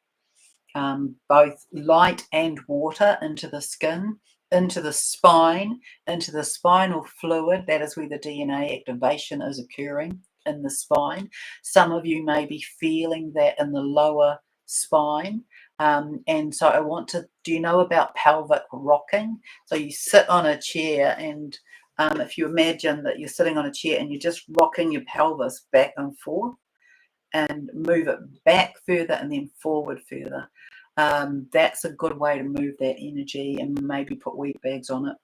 both light and water into the skin, into the spine, into the spinal fluid. That is where the DNA activation is occurring, in the spine. Some of you may be feeling that in the lower spine. And so I want to, do you know about pelvic rocking? So you sit on a chair, and if you imagine that you're sitting on a chair and you're just rocking your pelvis back and forth, and move it back further and then forward further. That's a good way to move that energy, and maybe put wheat bags on it.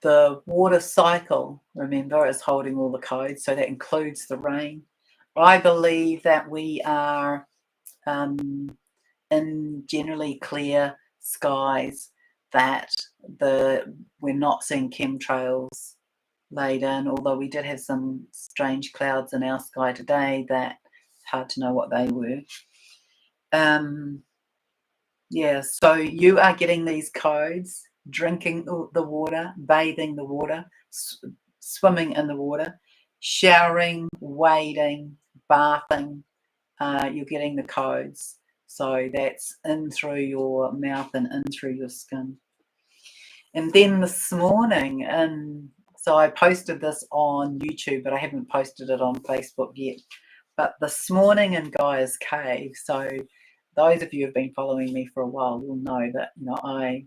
The water cycle, remember, is holding all the codes, so that includes the rain. I believe that we are in generally clear skies, that we're not seeing chemtrails laid in, although we did have some strange clouds in our sky today that it's hard to know what they were. Yeah, so you are getting these codes, drinking the water, bathing the water, swimming in the water, showering, wading, bathing. You're getting the codes. So that's in through your mouth and in through your skin. And then this morning, so I posted this on YouTube, but I haven't posted it on Facebook yet. But this morning in Gaia's Cave, so those of you who've been following me for a while will know that, I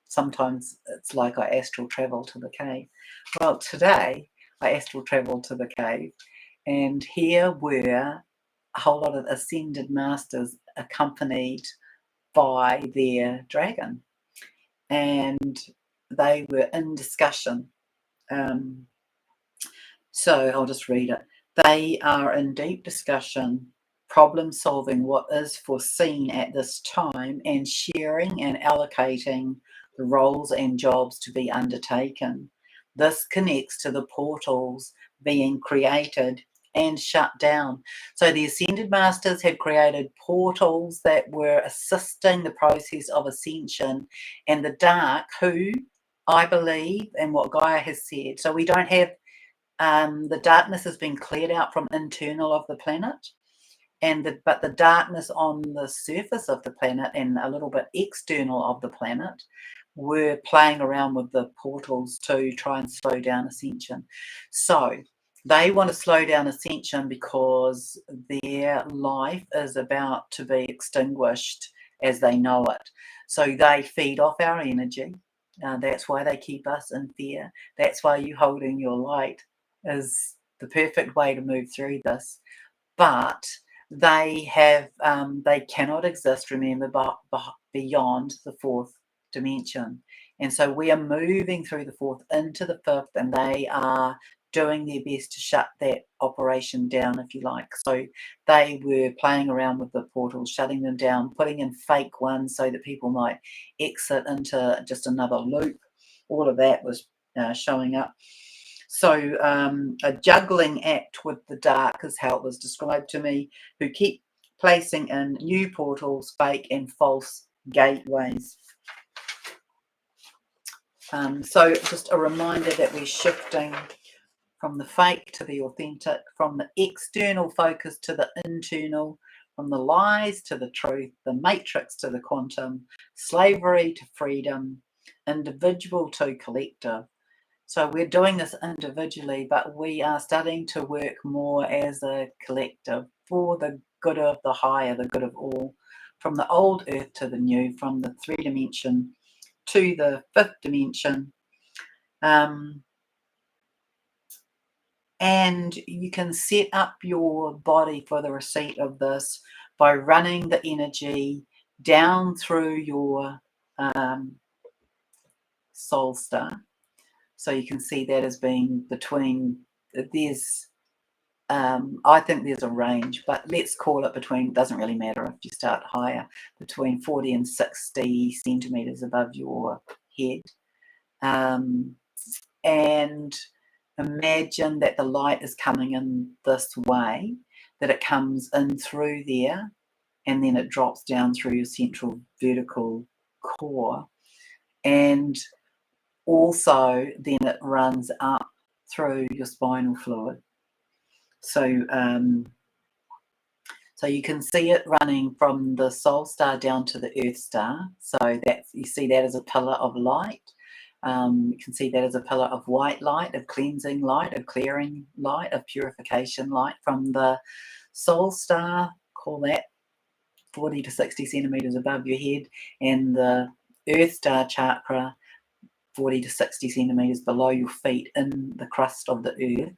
sometimes, it's like I astral travel to the cave. Well, today I astral traveled to the cave, and here were a whole lot of ascended masters accompanied by their dragon, and they were in discussion. So I'll just read it. They are in deep discussion, problem solving what is foreseen at this time, and sharing and allocating the roles and jobs to be undertaken. This connects to the portals being created and shut down. So the Ascended Masters had created portals that were assisting the process of ascension, and the dark, who I believe, and what Gaia has said, so we don't have the darkness has been cleared out from internal of the planet, but the darkness on the surface of the planet and a little bit external of the planet were playing around with the portals to try and slow down ascension. So they want to slow down ascension because their life is about to be extinguished as they know it. So they feed off our energy. That's why they keep us in fear. That's why you holding your light is the perfect way to move through this. But they have they cannot exist, remember, beyond the fourth dimension. And so we are moving through the fourth into the fifth, and they are doing their best to shut that operation down, if you like. So they were playing around with the portals, shutting them down, putting in fake ones so that people might exit into just another loop. All of that was showing up. So a juggling act with the dark is how it was described to me, who keep placing in new portals, fake and false gateways. So just a reminder that we're shifting from the fake to the authentic, from the external focus to the internal, from the lies to the truth, the matrix to the quantum, slavery to freedom, individual to collective. So we're doing this individually, but we are starting to work more as a collective for the good of the higher, the good of all, from the old earth to the new, from the 3 dimension to the 5th dimension. And you can set up your body for the receipt of this by running the energy down through your soul star. So you can see that as being between, there's, I think there's a range, but let's call it between, doesn't really matter if you start higher, between 40 and 60 centimeters above your head. And imagine that the light is coming in this way, that it comes in through there, and then it drops down through your central vertical core. And also then it runs up through your spinal fluid. So so you can see it running from the soul star down to the earth star. So that's, you see that as a pillar of light. You can see that as a pillar of white light, of cleansing light, of clearing light, of purification light from the soul star, call that 40 to 60 centimeters above your head, and the earth star chakra 40 to 60 centimeters below your feet in the crust of the earth,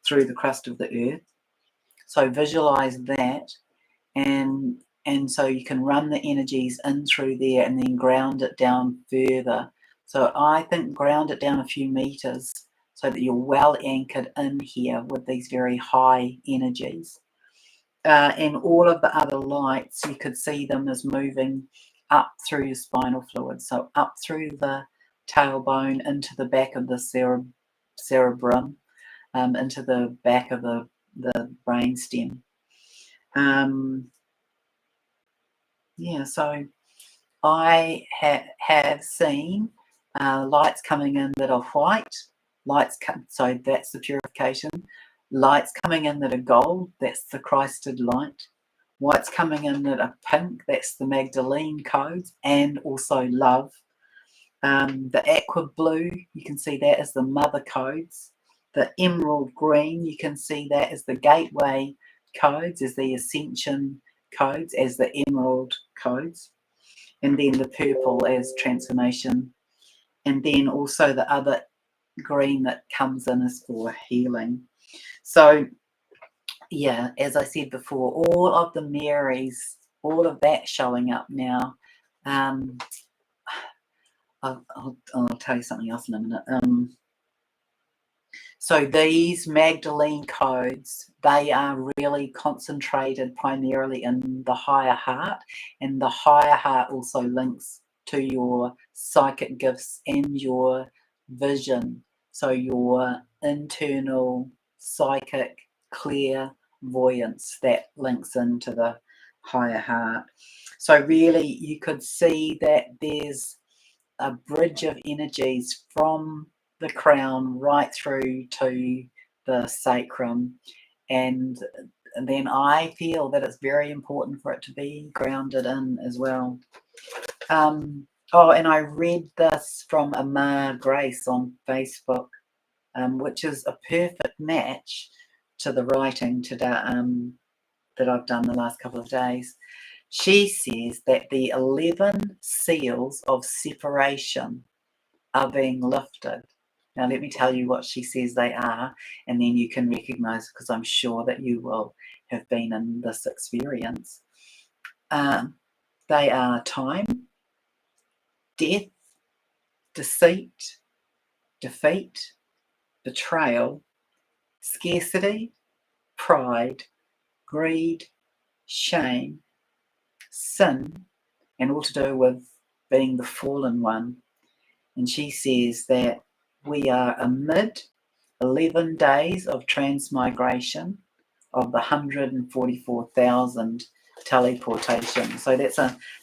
through the crust of the earth. So visualize that, and so you can run the energies in through there and then ground it down further. So I think ground it down a few meters so that you're well anchored in here with these very high energies. And all of the other lights, you could see them as moving up through your spinal fluid. So up through the tailbone, into the back of the cerebrum, into the back of the brain stem. Yeah, so I have seen lights coming in that are white, so that's the purification. Lights coming in that are gold, that's the Christed light. Lights coming in that are pink, that's the Magdalene codes, and also love. The aqua blue, you can see that as the mother codes. The emerald green, you can see that as the gateway codes, as the ascension codes, as the emerald codes. And then the purple as transformation. And then also the other green that comes in is for healing. So yeah, as I said before, all of the Marys, all of that showing up now. I'll tell you something else in a minute. So these Magdalene codes, they are really concentrated primarily in the higher heart, and the higher heart also links to your psychic gifts and your vision. So your internal psychic clairvoyance, that links into the higher heart. So really you could see that there's a bridge of energies from the crown right through to the sacrum, and then I feel that it's very important for it to be grounded in as well. Oh, and I read this from Amar Grace on Facebook, which is a perfect match to the writing today, that I've done the last couple of days. She says that the 11 seals of separation are being lifted. Now, let me tell you what she says they are, and then you can recognize, because I'm sure that you will have been in this experience. They are time, death, deceit, defeat, betrayal, scarcity, pride, greed, shame, sin, and all to do with being the fallen one. And she says that we are amid 11 days of transmigration of the 144,000 teleportation. So that's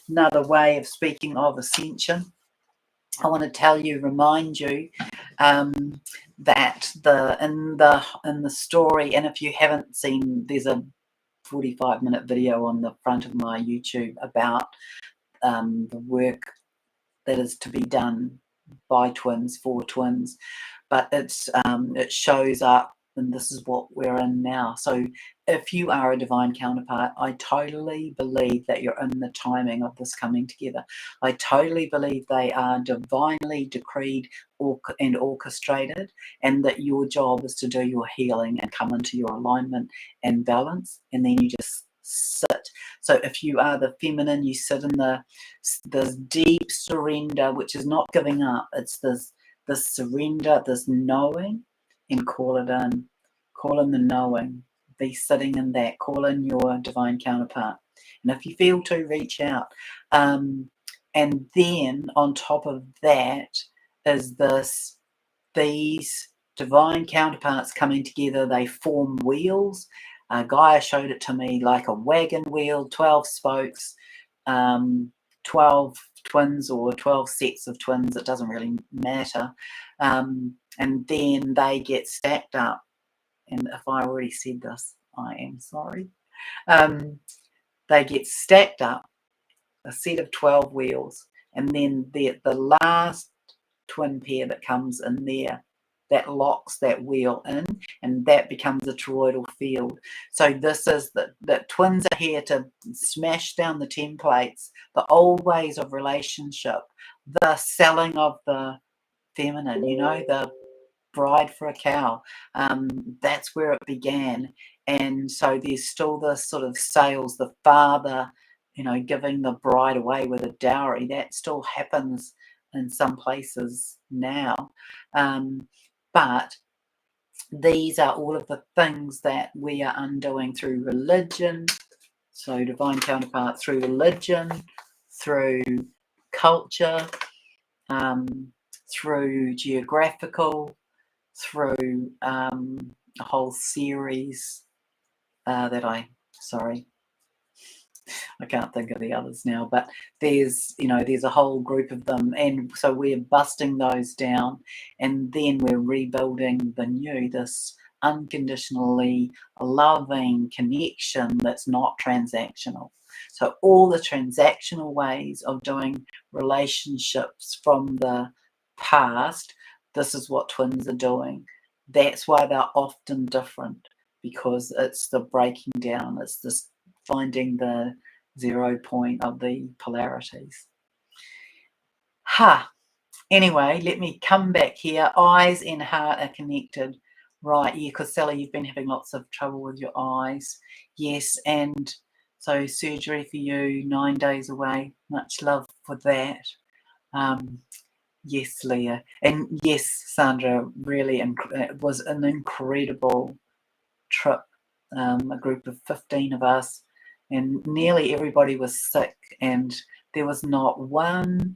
another way of speaking of ascension. I want to remind you that in the story, and if you haven't seen, there's a 45-minute video on the front of my YouTube about the work that is to be done by twins, for twins, but it shows up, and this is what we're in now. So if you are a divine counterpart, I totally believe that you're in the timing of this coming together. I totally believe they are divinely decreed and orchestrated, and that your job is to do your healing and come into your alignment and balance, and then you just sit. So if you are the feminine, you sit in this deep surrender, which is not giving up. It's this surrender, this knowing, and call it in. Call in the knowing. Be sitting in that. Call in your divine counterpart. And if you feel to, reach out. And then on top of that is these divine counterparts coming together. They form wheels. Gaia showed it to me like a wagon wheel, 12 spokes, 12 twins or 12 sets of twins, it doesn't really matter. And then they get stacked up. And if I already said this, I am sorry. They get stacked up, a set of 12 wheels, and then the last twin pair that comes in there, that locks that wheel in, and that becomes a toroidal field. So this is that twins are here to smash down the templates, the old ways of relationship, the selling of the feminine, the bride for a cow. That's where it began. And so there's still this sort of sales, the father, giving the bride away with a dowry. That still happens in some places now. But these are all of the things that we are undoing through religion. So divine counterpart through religion, through culture, through geographical, through a whole series I can't think of the others now, but there's a whole group of them, and so we're busting those down, and then we're rebuilding the new, this unconditionally loving connection that's not transactional. So all the transactional ways of doing relationships from the past, this is what twins are doing. That's why they're often different, because it's the breaking down, it's this finding the 0 point of the polarities. Anyway, let me come back here. Eyes and heart are connected. Right, yeah, because Sally, you've been having lots of trouble with your eyes. Yes, and so surgery for you, 9 days away. Much love for that. Yes, Leah. And yes, Sandra, really, it was an incredible trip. A group of 15 of us, and nearly everybody was sick, and there was not one,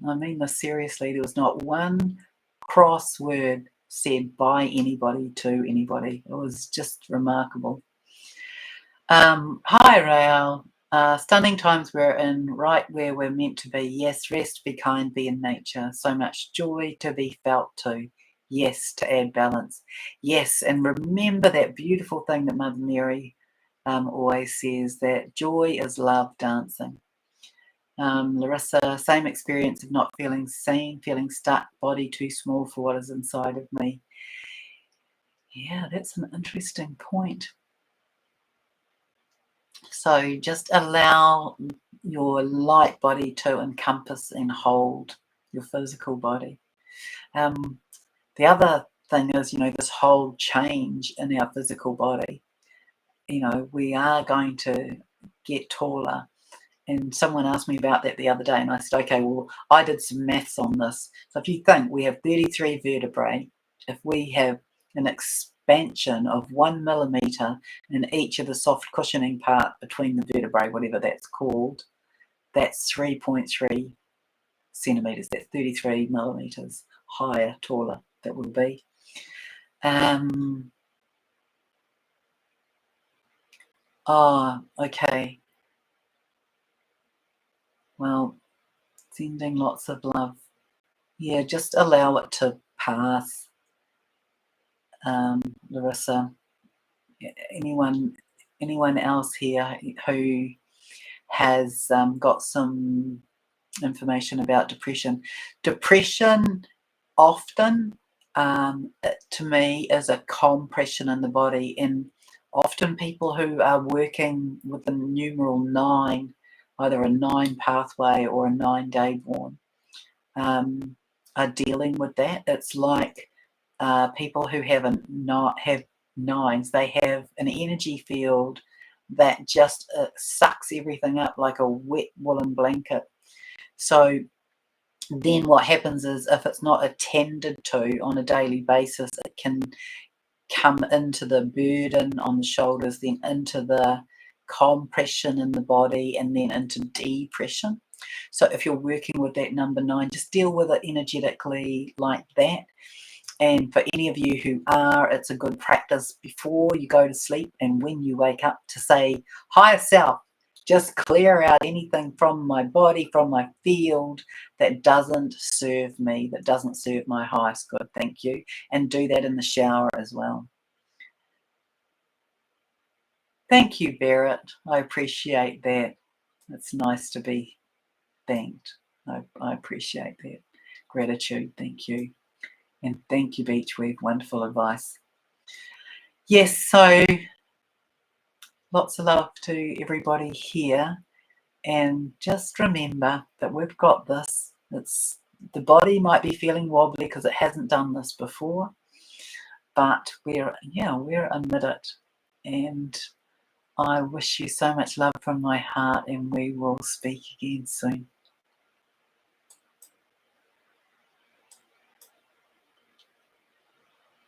I mean this seriously, there was not one cross word said by anybody to anybody. It was just remarkable. Hi, Rael. Stunning times we're in, right where we're meant to be. Yes, rest, be kind, be in nature. So much joy to be felt too. Yes, to add balance. Yes, and remember that beautiful thing that Mother Mary always says, that joy is love dancing. Larissa, same experience of not feeling seen, feeling stuck, body too small for what is inside of me. Yeah, that's an interesting point. So just allow your light body to encompass and hold your physical body. The other thing is, this whole change in our physical body. We are going to get taller. And someone asked me about that the other day, and I said, okay, well, I did some maths on this. So if you think we have 33 vertebrae, if we have an expansion of 1 millimeter in each of the soft cushioning part between the vertebrae, whatever that's called, that's 3.3 centimeters. That's 33 millimeters higher, taller that will be. Okay. Well, sending lots of love. Yeah, just allow it to pass. Larissa, anyone else here who has got some information about depression? Depression often, to me, is a compression in the body, and often people who are working with the numeral 9, either a 9 pathway or a 9-day born, are dealing with that. It's like people who have 9s, they have an energy field that just sucks everything up like a wet woolen blanket. So then what happens is, if it's not attended to on a daily basis, it can come into the burden on the shoulders, then into the compression in the body, and then into depression. So if you're working with that number 9, just deal with it energetically like that. And for any of you who are, it's a good practice before you go to sleep and when you wake up to say, higher self, Just clear out anything from my body, from my field that doesn't serve me, that doesn't serve my highest good. Thank you. And do that in the shower as well. Thank you, Barrett. I appreciate that. It's nice to be thanked. I appreciate that. Gratitude. Thank you. And thank you, Beachweave. Wonderful advice. Yes, so lots of love to everybody here. And just remember that we've got this. The body might be feeling wobbly because it hasn't done this before, but we're amid it. And I wish you so much love from my heart, and we will speak again soon.